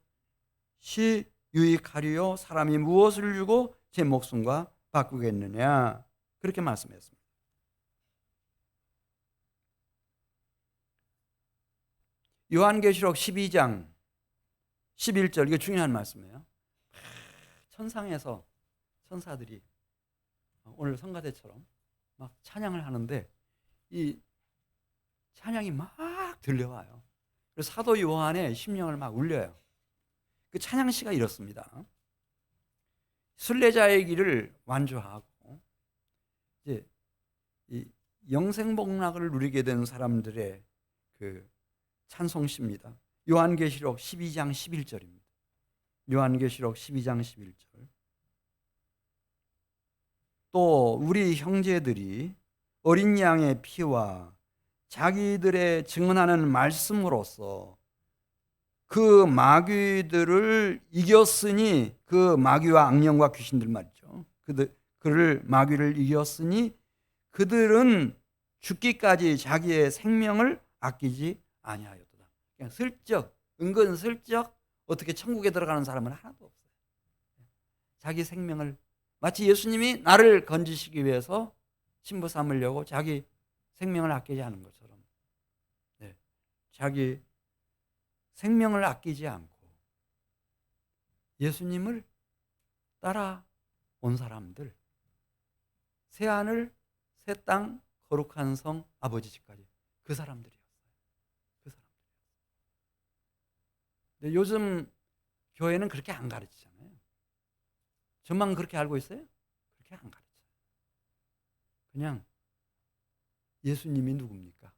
유익하리요? 사람이 무엇을 주고 제 목숨과 바꾸겠느냐? 그렇게 말씀했습니다. 요한계시록 12장 11절, 이게 중요한 말씀이에요. 천상에서 천사들이 오늘 성가대처럼 막 찬양을 하는데 이 찬양이 막 들려와요. 그래서 사도 요한의 심령을 막 울려요. 그 찬양시가 이렇습니다. 순례자의 길을 완주하고 이제 이 영생복락을 누리게 된 사람들의 그 찬송시입니다. 요한계시록 12장 11절입니다. 요한계시록 12장 11절. 또 우리 형제들이 어린 양의 피와 자기들의 증언하는 말씀으로써 그 마귀들을 이겼으니, 그 마귀와 악령과 귀신들 말이죠. 그를 마귀를 이겼으니 그들은 죽기까지 자기의 생명을 아끼지 아니하였도다. 그냥 슬쩍, 은근슬쩍 어떻게 천국에 들어가는 사람은 하나도 없어요. 자기 생명을, 마치 예수님이 나를 건지시기 위해서 신부 삼으려고 자기 생명을 아끼지 않은 것처럼, 네, 자기 생명을 아끼지 않고 예수님을 따라온 사람들, 새하늘 새 땅 거룩한 성 아버지 집까지 그 사람들이었어요. 그 사람들. 근데 요즘 교회는 그렇게 안 가르치잖아요. 저만 그렇게 알고 있어요? 그렇게 안 가르쳐요. 그냥 예수님이 누굽니까?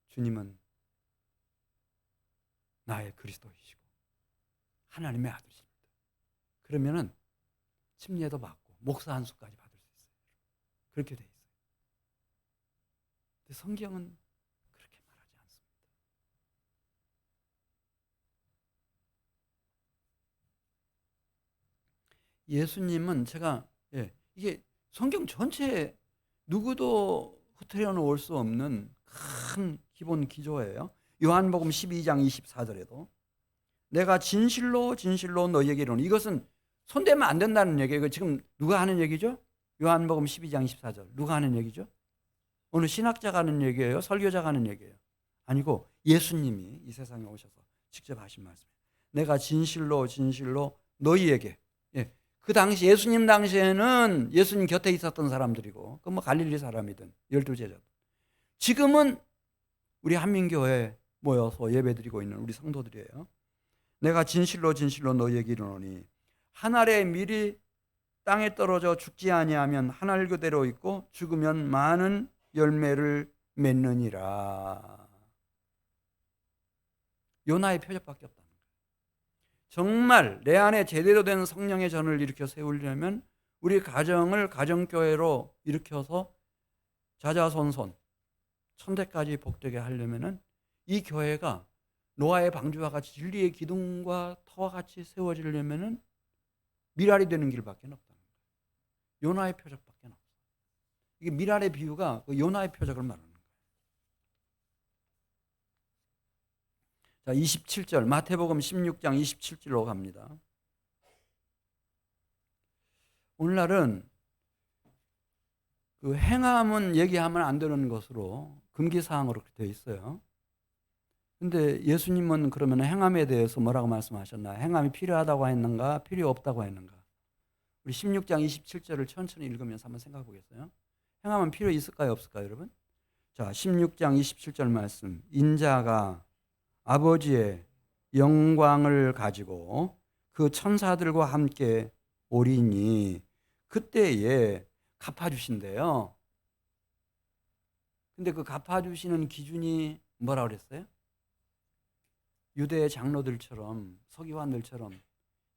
주님은 나의 그리스도이시고 하나님의 아들이십니다. 그러면은 침례도 받고 목사 한 수까지 받을 수 있어요. 그렇게 돼 있어요. 근데 성경은 그렇게 말하지 않습니다. 예수님은 제가, 이게 성경 전체에 누구도 흐트려 놓을 수 없는 큰 기본 기조예요. 요한복음 12장 24절에도 내가 진실로 진실로 너희에게 이르노니, 이것은 손대면 안 된다는 얘기예요. 지금 누가 하는 얘기죠? 요한복음 12장 24절 누가 하는 얘기죠? 어느 신학자가 하는 얘기예요? 설교자가 하는 얘기예요? 아니고 예수님이 이 세상에 오셔서 직접 하신 말씀이에요. 내가 진실로 진실로 너희에게, 그 당시 예수님 당시에는 예수님 곁에 있었던 사람들이고, 그 뭐 갈릴리 사람이든 12제자, 지금은 우리 한민교회에 모여서 예배드리고 있는 우리 성도들이에요. 내가 진실로 진실로 너희에게 이르노니 한 알의 밀이 땅에 떨어져 죽지 아니하면 한 알 그대로 있고 죽으면 많은 열매를 맺느니라. 요나의 표적밖에 없다는 거예요. 정말 내 안에 제대로 된 성령의 전을 일으켜 세우려면 우리 가정을 가정교회로 일으켜서 자자손손 천대까지 복되게 하려면은 이 교회가 노아의 방주와 같이 진리의 기둥과 터와 같이 세워지려면은 미랄이 되는 길밖에 없다는 거예요. 요나의 표적밖에 없어요. 이게 미랄의 비유가 그 요나의 표적을 말하는 거예요. 자, 27절 마태복음 16장 27절로 갑니다. 오늘날은 그 행함은 얘기하면 안 되는 것으로 금기사항으로 되어 있어요. 근데 예수님은 그러면 행함에 대해서 뭐라고 말씀하셨나? 행함이 필요하다고 했는가? 필요 없다고 했는가? 우리 16장 27절을 천천히 읽으면서 한번 생각해 보겠어요. 행함은 필요 있을까요? 없을까요, 여러분? 자, 16장 27절 말씀. 인자가 아버지의 영광을 가지고 그 천사들과 함께 오리니 그때에 갚아주신대요. 근데 그 갚아주시는 기준이 뭐라고 그랬어요? 유대 장로들처럼, 서기관들처럼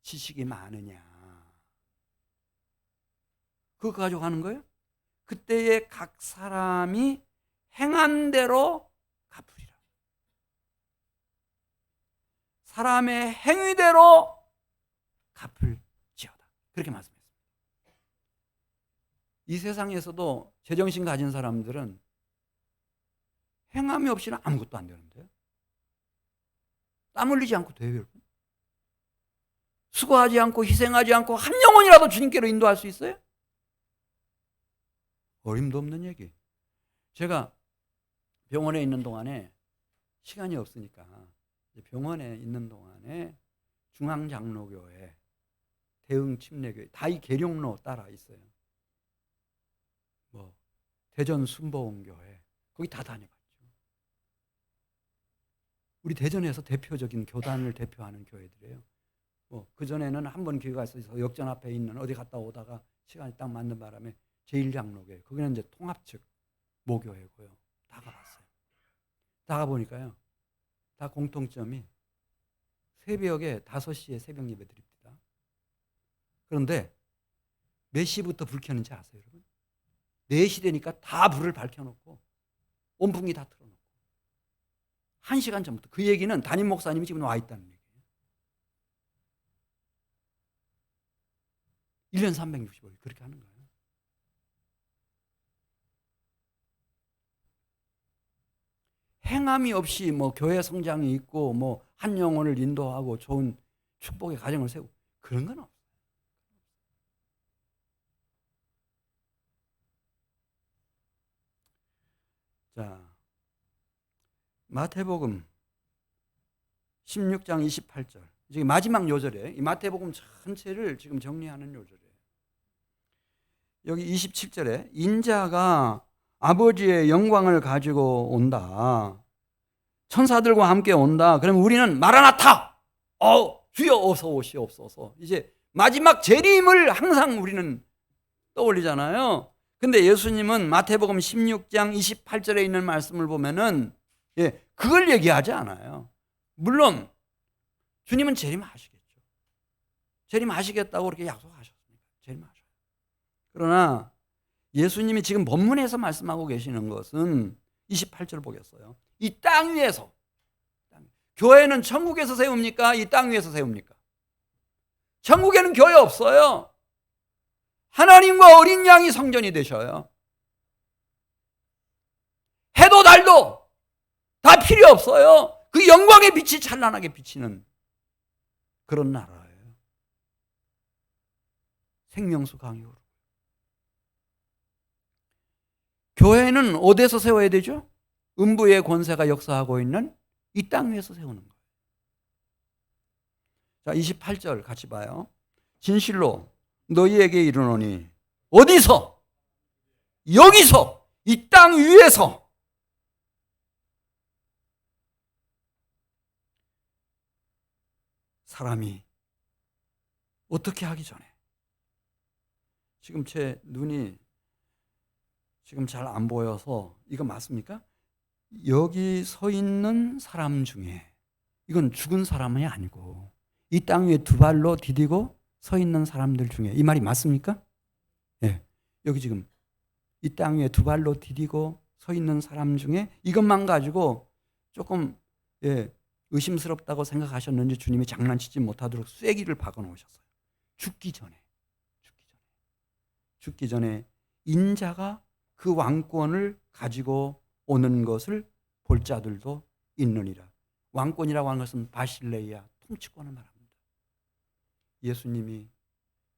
지식이 많으냐, 그거 가지고 하는 거예요? 그때에 각 사람이 행한 대로 갚으리라. 사람의 행위대로 갚을지어다. 그렇게 말씀했습니다. 이 세상에서도 제정신 가진 사람들은 행함이 없이는 아무것도 안 되는데요. 땀 흘리지 않고 돼요, 여러분? 수고하지 않고 희생하지 않고 한 영혼이라도 주님께로 인도할 수 있어요? 어림도 없는 얘기. 제가 병원에 있는 동안에 시간이 없으니까 병원에 있는 동안에 중앙장로교회, 대흥침례교회, 다 이 계룡로 따라 있어요. 뭐 대전 순복음교회, 거기 다 다녀봤죠. 우리 대전에서 대표적인 교단을 대표하는 교회들이에요. 뭐 그전에는 한 번 기회가 있어서 역전 앞에 있는 어디 갔다 오다가 시간이 딱 맞는 바람에 제1장로교회, 거기는 이제 통합측 모교회고요. 다 가봤어요. 다 가보니까요, 다 공통점이 새벽에 5시에 새벽 예배 드립니다. 그런데 몇 시부터 불 켜는지 아세요, 여러분? 4시 되니까 다 불을 밝혀놓고 온풍기 다 틀어놓고 1시간 전부터. 그 얘기는 담임 목사님이 지금 와 있다는 얘기예요. 1년 365일 그렇게 하는 거예요. 행함이 없이 뭐 교회 성장이 있고 뭐 한 영혼을 인도하고 좋은 축복의 가정을 세우고 그런 건 없어요. 자, 마태복음 16장 28절. 지금 마지막 요절에 이 마태복음 전체를 지금 정리하는 요절이에요. 여기 27절에 인자가 아버지의 영광을 가지고 온다. 천사들과 함께 온다. 그러면 우리는 마라나타! 주여 어서 오시옵소서. 이제 마지막 재림을 항상 우리는 떠올리잖아요. 근데 예수님은 마태복음 16장 28절에 있는 말씀을 보면은 그걸 얘기하지 않아요. 물론 주님은 재림하시겠죠. 재림하시겠다고 그렇게 약속하셨으니까 재림하셔요. 그러나 예수님이 지금 본문에서 말씀하고 계시는 것은 28절 보겠어요. 이 땅 위에서. 교회는 천국에서 세웁니까? 이 땅 위에서 세웁니까? 천국에는 교회 없어요. 하나님과 어린 양이 성전이 되셔요. 해도 달도 다 필요 없어요. 그 영광의 빛이 찬란하게 비치는 그런 나라예요. 생명수 강이 오르고. 교회는 어디에서 세워야 되죠? 음부의 권세가 역사하고 있는 이 땅 위에서 세우는 거예요. 자, 28절 같이 봐요. 진실로 너희에게 이르노니 어디서? 여기서 이 땅 위에서 사람이 어떻게 하기 전에 지금 제 눈이 지금 잘 안 보여서 이거 맞습니까? 여기 서 있는 사람 중에 이건 죽은 사람이 아니고 이 땅 위에 2발로 디디고 서 있는 사람들 중에 이 말이 맞습니까? 네. 여기 지금 이 땅 위에 2발로 디디고 서 있는 사람 중에 이것만 가지고 조금 의심스럽다고 생각하셨는지 주님이 장난치지 못하도록 쐐기를 박아 놓으셨어요. 죽기 전에 인자가 그 왕권을 가지고 오는 것을 볼 자들도 있느니라. 왕권이라고 하는 것은 바실레이아, 통치권을 말합니다. 예수님이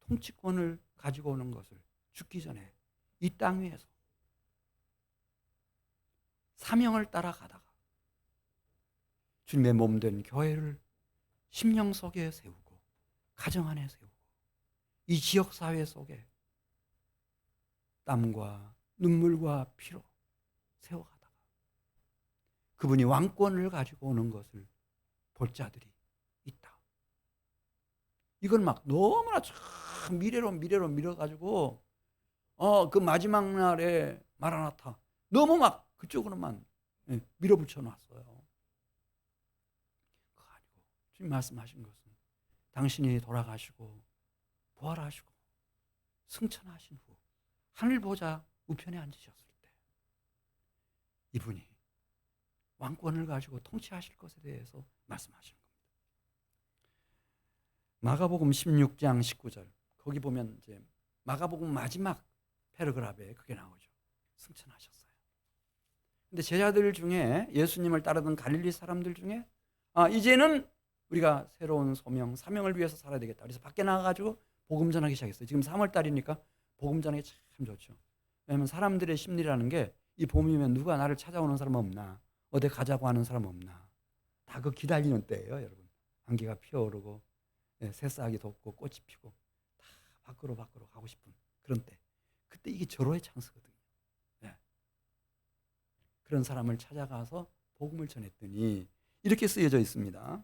통치권을 가지고 오는 것을 죽기 전에 이 땅 위에서 사명을 따라가다가 주님의 몸된 교회를 심령 속에 세우고 가정 안에 세우고 이 지역사회 속에 땀과 눈물과 피로 세워가다가 그분이 왕권을 가지고 오는 것을 볼 자들이 있다. 이건 막 너무나 참 미래로 밀어가지고 그 마지막 날에 마라나타 너무 막 그쪽으로만 밀어붙여 놨어요. 그거 아니고 주님 말씀하신 것은 당신이 돌아가시고 부활하시고 승천하신 후 하늘 보좌 우편에 앉으셨을 때 이분이 왕권을 가지고 통치하실 것에 대해서 말씀하시는 겁니다. 마가복음 16장 19절 거기 보면 이제 마가복음 마지막 패러그раф에 그게 나오죠. 승천하셨어요. 근데 제자들 중에 예수님을 따르던 갈릴리 사람들 중에 이제는 우리가 새로운 소명, 사명을 위해서 살아야 되겠다. 그래서 밖에 나가가지고 복음 전하기 시작했어요. 지금 3월 달이니까 복음 전하기 참 좋죠. 왜냐하면 사람들의 심리라는 게 이 봄이면 누가 나를 찾아오는 사람 없나, 어디 가자고 하는 사람 없나, 다 그 기다리는 때예요, 여러분. 안개가 피어오르고 새싹이 돋고 꽃이 피고 다 밖으로 가고 싶은 그런 때. 그때 이게 절호의 찬스거든요. 그런 사람을 찾아가서 복음을 전했더니 이렇게 쓰여져 있습니다.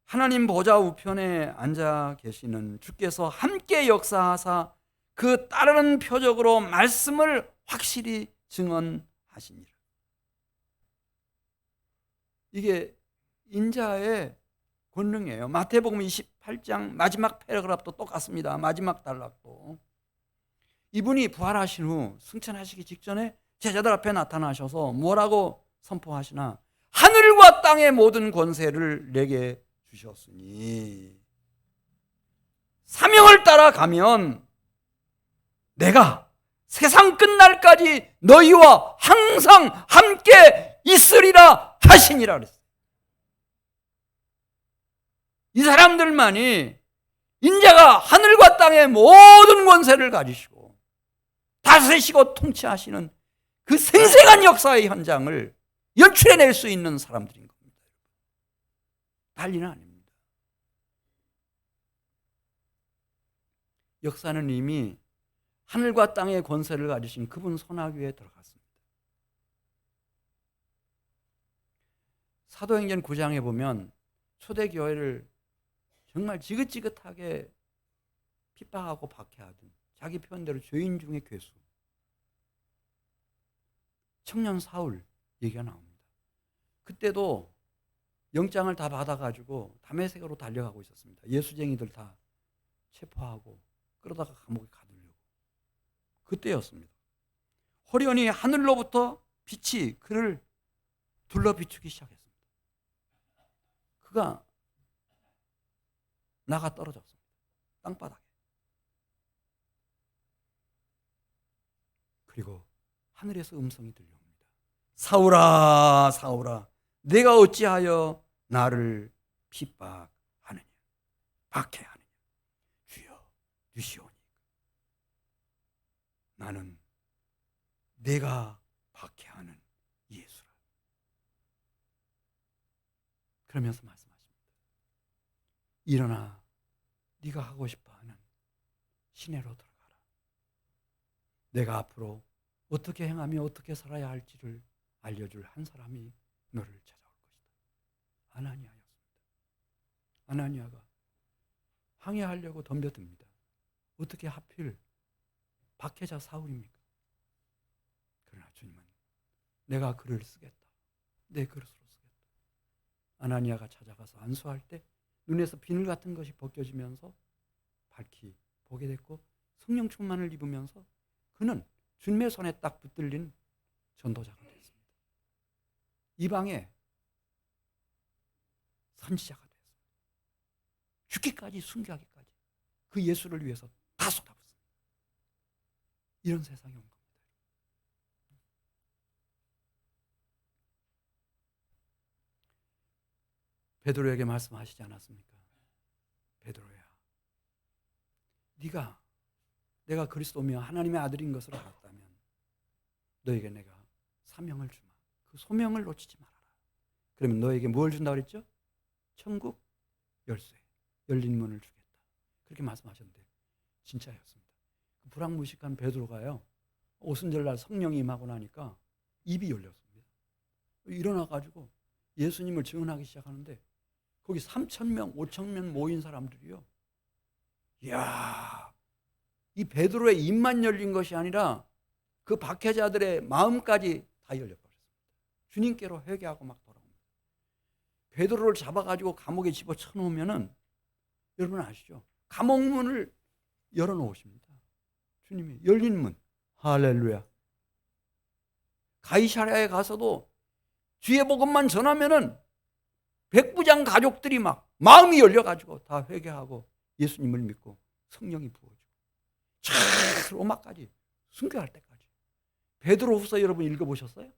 하나님 보좌 우편에 앉아 계시는 주께서 함께 역사하사 그 따르는 표적으로 말씀을 확실히 증언하시니라. 이게 인자의 권능이에요. 마태복음 28장 마지막 패러그래프도 똑같습니다. 마지막 단락도. 이분이 부활하신 후 승천하시기 직전에 제자들 앞에 나타나셔서 뭐라고 선포하시나? 하늘과 땅의 모든 권세를 내게 주셨으니 사명을 따라가면 내가 세상 끝날까지 너희와 항상 함께 있으리라 하시니라 그랬어요. 이 사람들만이 인자가 하늘과 땅의 모든 권세를 가지시고 다스리시고 통치하시는 그 생생한 역사의 현장을 연출해낼 수 있는 사람들인 겁니다. 달리는 아닙니다. 역사는 이미 하늘과 땅의 권세를 가지신 그분 손아귀에 들어갔습니다. 사도행전 9장에 보면 초대교회를 정말 지긋지긋하게 핍박하고 박해하던 자기 표현대로 죄인 중에 괴수 청년 사울 얘기가 나옵니다. 그때도 영장을 다 받아가지고 다메섹으로 달려가고 있었습니다. 예수쟁이들 다 체포하고 그러다가 감옥에 가두려고. 그때였습니다. 호련히 하늘로부터 빛이 그를 둘러 비추기 시작했습니다. 그가 나가 떨어졌습니다. 땅바닥에. 그리고 하늘에서 음성이 들려옵니다. 사울아 사울아 내가 어찌하여 나를 핍박하느냐 박해하느냐 주여 주시오니 나는 내가 박해하는 예수라. 그러면서 말씀하십니다. 일어나 네가 하고 싶어하는 시내로 들어가라. 내가 앞으로 어떻게 행하며 어떻게 살아야 할지를 알려줄 한 사람이 너를 찾아올 것이다. 아나니아였습니다. 아나니아가 항해하려고 덤벼듭니다. 어떻게 하필 박해자 사울입니까? 그러나 주님은 내가 글을 쓰겠다. 내 그릇으로 쓰겠다. 아나니아가 찾아가서 안수할 때 눈에서 비늘 같은 것이 벗겨지면서 밝히 보게 됐고 성령 충만을 입으면서 그는 주님의 손에 딱 붙들린 전도자가 됐습니다. 이방에 선지자가 됐습니다. 죽기까지 순교하기까지 그 예수를 위해서 다 쏟아붓습니다. 이런 세상이 온 겁니다. 베드로에게 말씀하시지 않았습니까? 베드로야, 내가 그리스도며 하나님의 아들인 것을 알았다면 너에게 내가 사명을 주마. 그 소명을 놓치지 말아라. 그러면 너에게 뭘 준다고 그랬죠? 천국 열쇠, 열린 문을 주겠다. 그렇게 말씀하셨는데 진짜였습니다. 그 불황무식한 베드로가요, 오순절날 성령이 임하고 나니까 입이 열렸습니다. 일어나가지고 예수님을 증언하기 시작하는데 거기 3,000명, 5,000명 모인 사람들이요. 이야, 이 베드로의 입만 열린 것이 아니라 그 박해자들의 마음까지 다 열려버렸습니다. 주님께로 회개하고 막 돌아옵니다. 베드로를 잡아가지고 감옥에 집어쳐놓으면은 여러분 아시죠? 감옥문을 열어놓으십니다. 주님이 열린 문. 할렐루야. 가이사랴에 가서도 주의 복음만 전하면은 백부장 가족들이 막 마음이 열려가지고 다 회개하고 예수님을 믿고 성령이 부어지고 로마까지 순교할 때까지. 베드로후서 여러분 읽어보셨어요?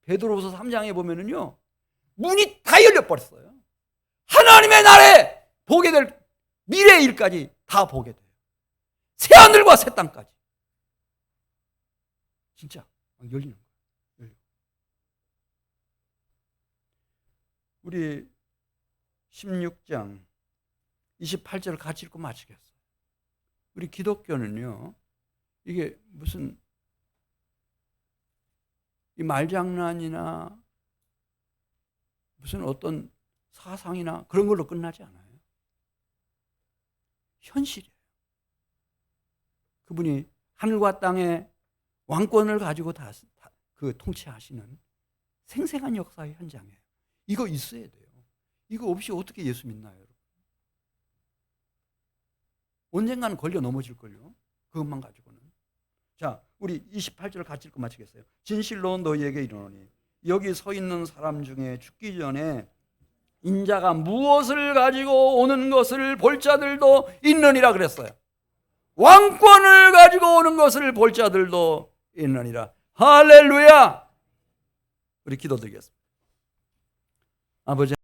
베드로후서 3장에 보면은요 문이 다 열려버렸어요. 하나님의 나라에 보게 될 미래의 일까지 다 보게 돼요. 새하늘과 새 땅까지. 진짜 막 열리는 거예요. 우리 16장 28절을 같이 읽고 마치겠어요. 우리 기독교는요, 이게 무슨 이 말장난이나 무슨 어떤 사상이나 그런 걸로 끝나지 않아요. 현실이에요. 그분이 하늘과 땅의 왕권을 가지고 다 통치하시는 생생한 역사의 현장이에요. 이거 있어야 돼요. 이거 없이 어떻게 예수 믿나요, 여러분? 언젠가는 걸려 넘어질걸요. 그것만 가지고는. 자, 우리 28절 같이 읽고 마치겠어요. 진실로 너희에게 이르노니 여기 서 있는 사람 중에 죽기 전에 인자가 무엇을 가지고 오는 것을 볼 자들도 있느니라 그랬어요. 왕권을 가지고 오는 것을 볼 자들도 있느니라. 할렐루야. 우리 기도드리겠습니다. 아버지